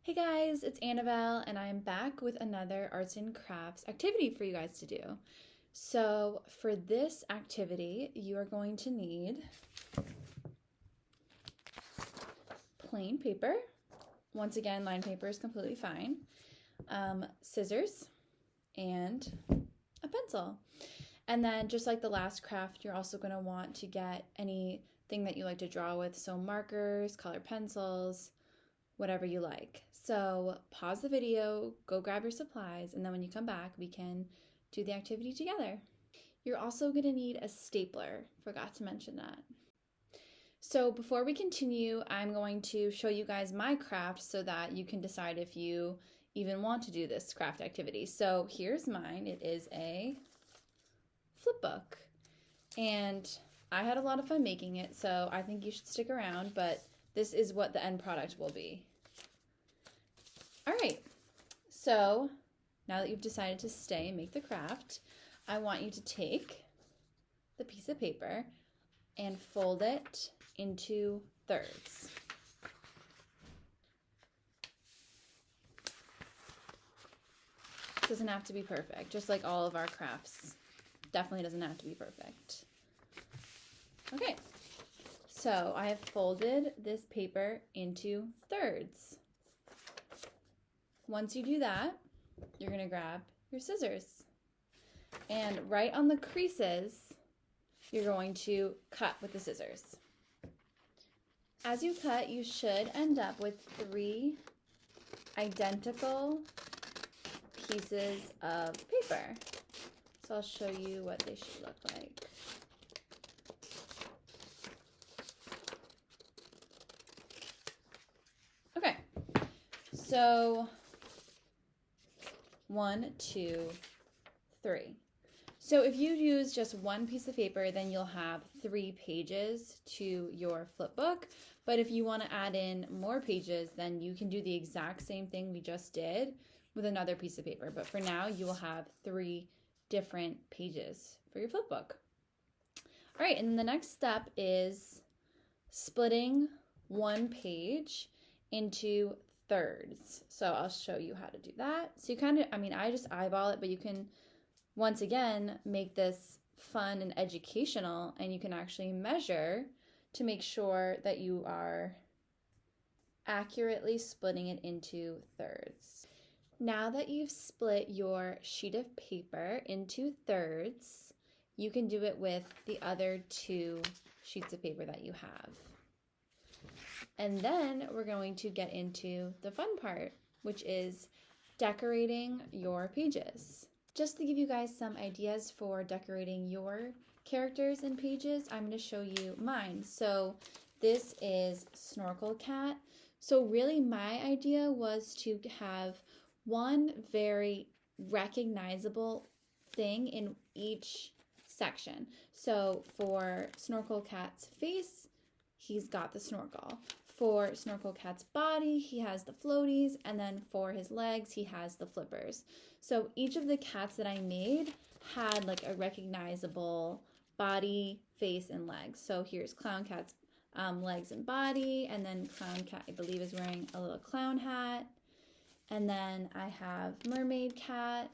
Hey guys, it's Annabelle and I'm back with another arts and crafts activity for you guys to do. So for this activity, you are going to need plain paper. Once again, lined paper is completely fine. Scissors and a pencil. And then just like the last craft, you're also going to want to get anything that you like to draw with. So markers, colored pencils, whatever you like. So pause the video, go grab your supplies, and then when you come back, we can do the activity together. You're also gonna need a stapler, forgot to mention that. So before we continue, I'm going to show you guys my craft so that you can decide if you even want to do this craft activity. So here's mine. It is a flip book. And I had a lot of fun making it, so I think you should stick around, but this is what the end product will be. All right, so now that you've decided to stay and make the craft, I want you to take the piece of paper and fold it into thirds. It doesn't have to be perfect, just like all of our crafts. Definitely doesn't have to be perfect. Okay, so I have folded this paper into thirds. Once you do that, you're going to grab your scissors. And right on the creases, you're going to cut with the scissors. As you cut, you should end up with 3 identical pieces of paper. So I'll show you what they should look like. Okay, so 1, 2, 3. So if you use just one piece of paper, then you'll have 3 pages to your flip book. But if you want to add in more pages, then you can do the exact same thing we just did with another piece of paper. But for now, you will have 3 different pages for your flip book. All right, and the next step is splitting one page into thirds. So I'll show you how to do that. So you kind of, I just eyeball it, but you can, once again, make this fun and educational, and you can actually measure to make sure that you are accurately splitting it into thirds. Now that you've split your sheet of paper into thirds, you can do it with the other 2 sheets of paper that you have. And then we're going to get into the fun part, which is decorating your pages. Just to give you guys some ideas for decorating your characters and pages, I'm going to show you mine. So this is Snorkel Cat. So really my idea was to have one very recognizable thing in each section. So for Snorkel Cat's face, he's got the snorkel. For Snorkel Cat's body, he has the floaties, and then for his legs, he has the flippers. So each of the cats that I made had like a recognizable body, face, and legs. So here's Clown Cat's legs and body, and then Clown Cat, I believe, is wearing a little clown hat. And then I have Mermaid Cat,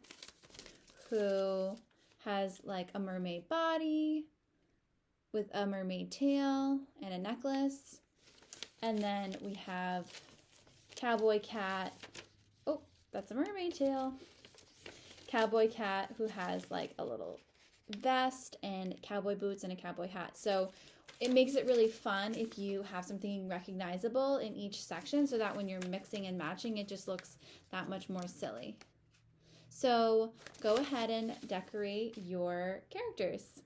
who has like a mermaid body with a mermaid tail and a necklace. And then we have Cowboy Cat. Oh, that's a mermaid tail. Cowboy Cat, who has like a little vest and cowboy boots and a cowboy hat. So it makes it really fun if you have something recognizable in each section, so that when you're mixing and matching, it just looks that much more silly. So go ahead and decorate your characters.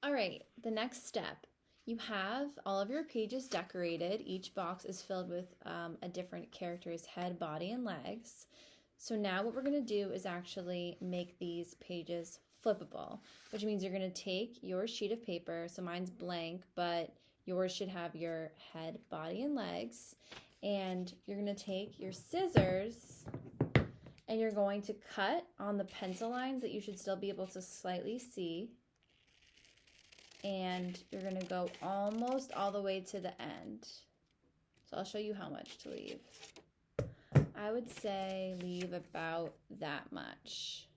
All right, the next step. You have all of your pages decorated. Each box is filled with a different character's head, body, and legs. So now what we're going to do is actually make these pages flippable, which means you're going to take your sheet of paper. So mine's blank, but yours should have your head, body, and legs. And you're going to take your scissors and you're going to cut on the pencil lines that you should still be able to slightly see. And you're going to go almost all the way to the end. So I'll show you how much to leave. I would say leave about that much.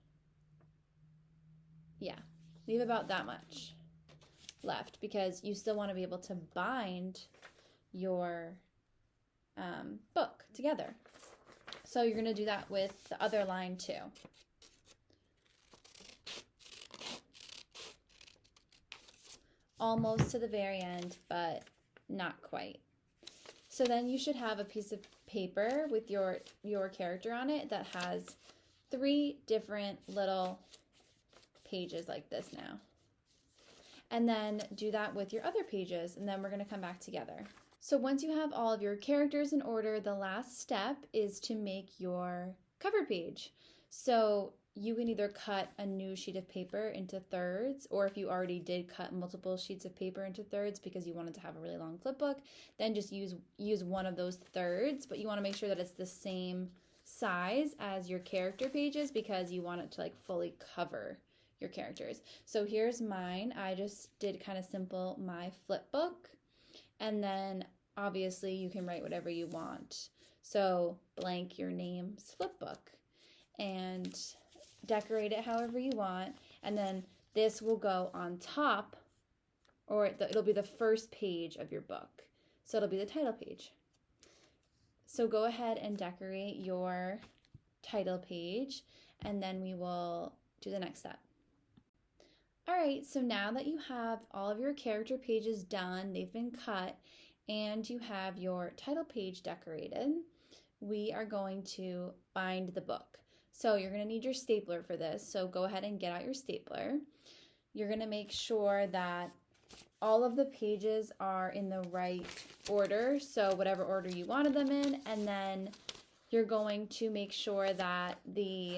Yeah, leave about that much left because you still want to be able to bind your book together. So you're going to do that with the other line too. Almost to the very end, but not quite. So then you should have a piece of paper with your character on it that has 3 different little pages like this now. And then do that with your other pages, and then we're going to come back together. So once you have all of your characters in order, the last step is to make your cover page. So you can either cut a new sheet of paper into thirds, or if you already did cut multiple sheets of paper into thirds because you wanted to have a really long flip book, then just use one of those thirds, but you want to make sure that it's the same size as your character pages because you want it to like fully cover your characters. So here's mine. I just did kind of simple my flip book, and then obviously you can write whatever you want. So blank your name's flip book and decorate it however you want, and then this will go on top, or it'll be the first page of your book. So it'll be the title page. So go ahead and decorate your title page, and then we will do the next step. All right, so now that you have all of your character pages done, they've been cut, and you have your title page decorated, we are going to bind the book. So you're going to need your stapler for this, so go ahead and get out your stapler. You're going to make sure that all of the pages are in the right order, so whatever order you wanted them in, and then you're going to make sure that the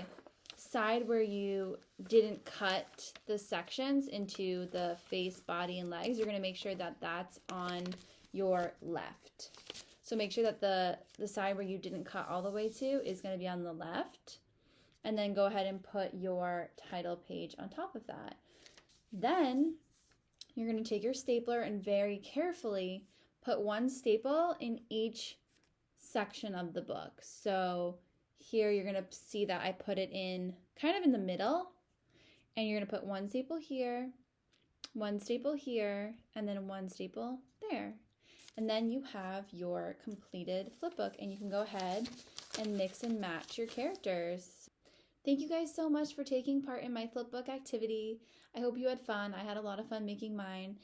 side where you didn't cut the sections into the face, body, and legs, you're going to make sure that that's on your left. So make sure that the side where you didn't cut all the way to is going to be on the left. And then go ahead and put your title page on top of that. Then you're going to take your stapler and very carefully put one staple in each section of the book. So here you're going to see that I put it in kind of in the middle, and you're going to put one staple here, one staple here, and then one staple there. And then you have your completed flip book, and you can go ahead and mix and match your characters. Thank you guys so much for taking part in my flipbook activity. I hope you had fun. I had a lot of fun making mine.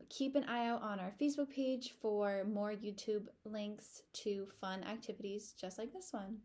Keep an eye out on our Facebook page for more YouTube links to fun activities just like this one.